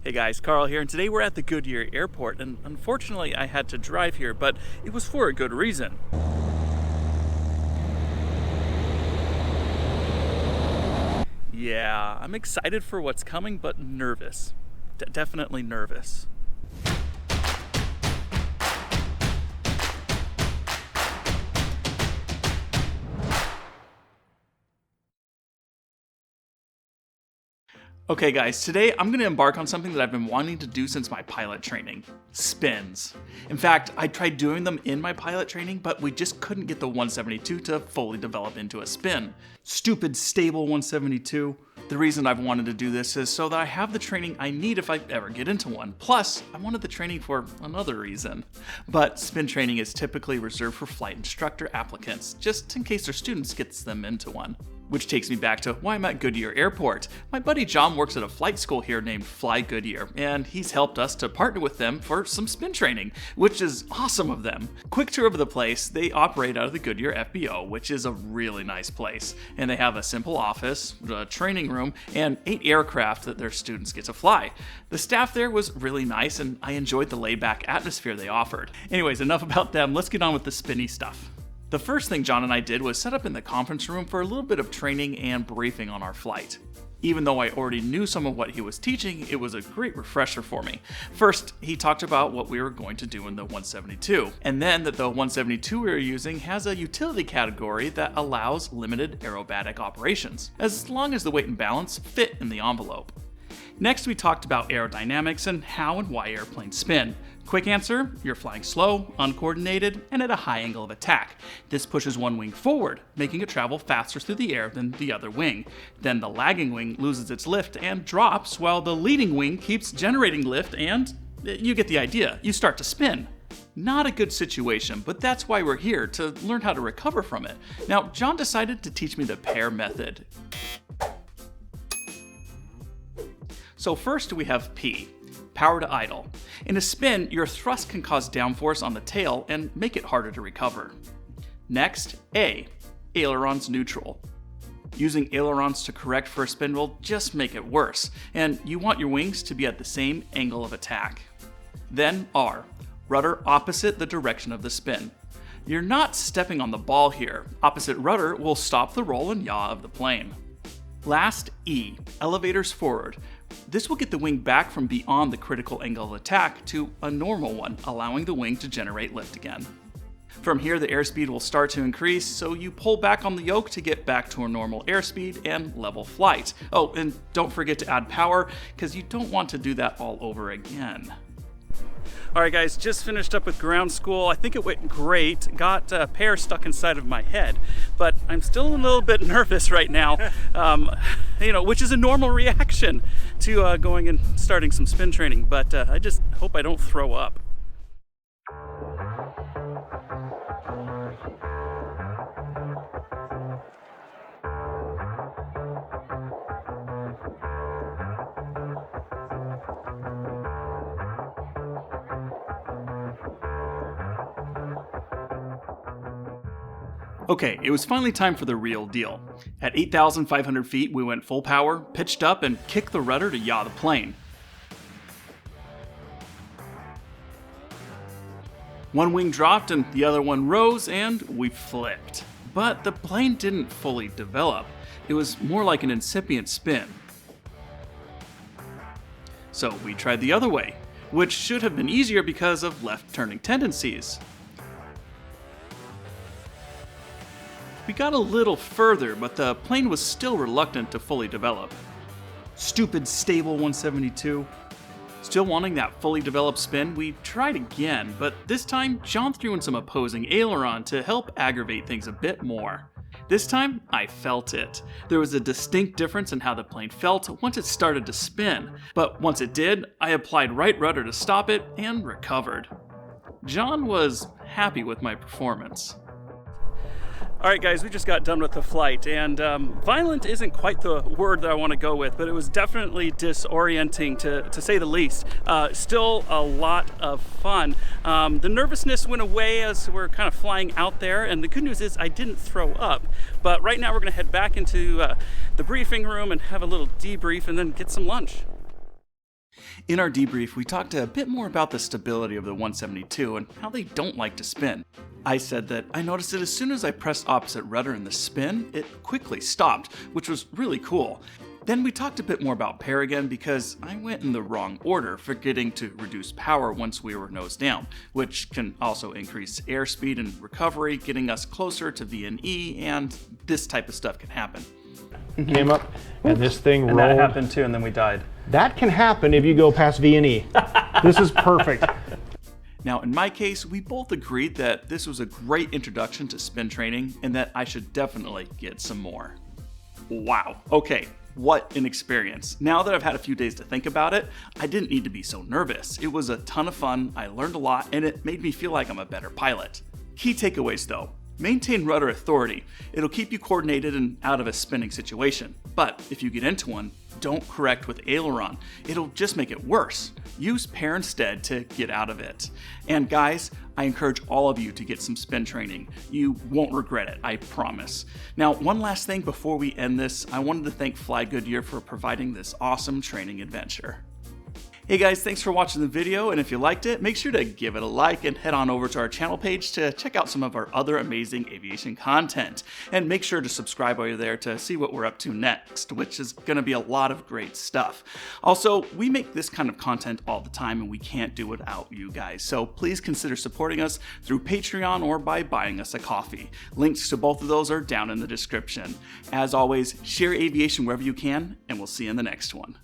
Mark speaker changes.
Speaker 1: Hey guys, Carl here, and today we're at the Goodyear airport, and unfortunately I had to drive here, but it was for a good reason. Yeah, I'm excited for what's coming, but nervous. Definitely nervous. Okay guys, today I'm going to embark on something that I've been wanting to do since my pilot training. Spins. In fact, I tried doing them in my pilot training, but we just couldn't get the 172 to fully develop into a spin. Stupid stable 172. The reason I've wanted to do this is so that I have the training I need if I ever get into one. Plus, I wanted the training for another reason. But spin training is typically reserved for flight instructor applicants, just in case their students gets them into one. Which takes me back to why I'm at Goodyear Airport. My buddy John works at a flight school here named Fly Goodyear, and he's helped us to partner with them for some spin training, which is awesome of them. Quick tour of the place, they operate out of the Goodyear FBO, which is a really nice place. And they have a simple office, a training room, and 8 aircraft that their students get to fly. The staff there was really nice, and I enjoyed the laid-back atmosphere they offered. Anyways, enough about them, let's get on with the spinny stuff. The first thing John and I did was set up in the conference room for a little bit of training and briefing on our flight. Even though I already knew some of what he was teaching, it was a great refresher for me. First, he talked about what we were going to do in the 172, and then that the 172 we were using has a utility category that allows limited aerobatic operations, as long as the weight and balance fit in the envelope. Next, we talked about aerodynamics and how and why airplanes spin. Quick answer, you're flying slow, uncoordinated, and at a high angle of attack. This pushes one wing forward, making it travel faster through the air than the other wing. Then the lagging wing loses its lift and drops, while the leading wing keeps generating lift and, you get the idea, you start to spin. Not a good situation, but that's why we're here, to learn how to recover from it. Now, John decided to teach me the pair method. So first we have P, power to idle. In a spin, your thrust can cause downforce on the tail and make it harder to recover. Next, A, ailerons neutral. Using ailerons to correct for a spin will just make it worse, and you want your wings to be at the same angle of attack. Then R, rudder opposite the direction of the spin. You're not stepping on the ball here. Opposite rudder will stop the roll and yaw of the plane. Last, E, elevators forward. This will get the wing back from beyond the critical angle of attack to a normal one, allowing the wing to generate lift again. From here, the airspeed will start to increase, so you pull back on the yoke to get back to a normal airspeed and level flight. Oh, and don't forget to add power, because you don't want to do that all over again. Alright guys, just finished up with ground school. I think it went great. Got a pair stuck inside of my head, but I'm still a little bit nervous right now, which is a normal reaction to going and starting some spin training, but I just hope I don't throw up. Okay, it was finally time for the real deal. At 8,500 feet, we went full power, pitched up, and kicked the rudder to yaw the plane. One wing dropped and the other one rose, and we flipped. But the plane didn't fully develop. It was more like an incipient spin. So we tried the other way, which should have been easier because of left-turning tendencies. We got a little further, but the plane was still reluctant to fully develop. Stupid stable 172. Still wanting that fully developed spin, we tried again, but this time John threw in some opposing aileron to help aggravate things a bit more. This time, I felt it. There was a distinct difference in how the plane felt once it started to spin, but once it did, I applied right rudder to stop it and recovered. John was happy with my performance. Alright guys, we just got done with the flight, and violent isn't quite the word that I want to go with, but it was definitely disorienting to say the least. Still a lot of fun. The nervousness went away as we're kind of flying out there, and the good news is I didn't throw up. But right now we're going to head back into the briefing room and have a little debrief and then get some lunch. In our debrief, we talked a bit more about the stability of the 172 and how they don't like to spin. I said that I noticed that as soon as I pressed opposite rudder in the spin, it quickly stopped, which was really cool. Then we talked a bit more about pair again because I went in the wrong order, forgetting to reduce power once we were nose down, which can also increase airspeed and recovery, getting us closer to VNE, and this type of stuff can happen.
Speaker 2: Came up and this thing rolled.
Speaker 1: And that happened too, and then we died.
Speaker 2: That can happen if you go past VNE. This is perfect.
Speaker 1: Now, in my case, we both agreed that this was a great introduction to spin training and that I should definitely get some more. Wow, okay, what an experience. Now that I've had a few days to think about it, I didn't need to be so nervous. It was a ton of fun, I learned a lot, and it made me feel like I'm a better pilot. Key takeaways though. Maintain rudder authority. It'll keep you coordinated and out of a spinning situation. But if you get into one, don't correct with aileron. It'll just make it worse. Use pair instead to get out of it. And guys, I encourage all of you to get some spin training. You won't regret it, I promise. Now, one last thing before we end this, I wanted to thank Fly Goodyear for providing this awesome training adventure. Hey guys, thanks for watching the video, and if you liked it, make sure to give it a like and head on over to our channel page to check out some of our other amazing aviation content. And make sure to subscribe while you're there to see what we're up to next, which is going to be a lot of great stuff. Also, we make this kind of content all the time and we can't do it without you guys, so please consider supporting us through Patreon or by buying us a coffee. Links to both of those are down in the description. As always, share aviation wherever you can, and we'll see you in the next one.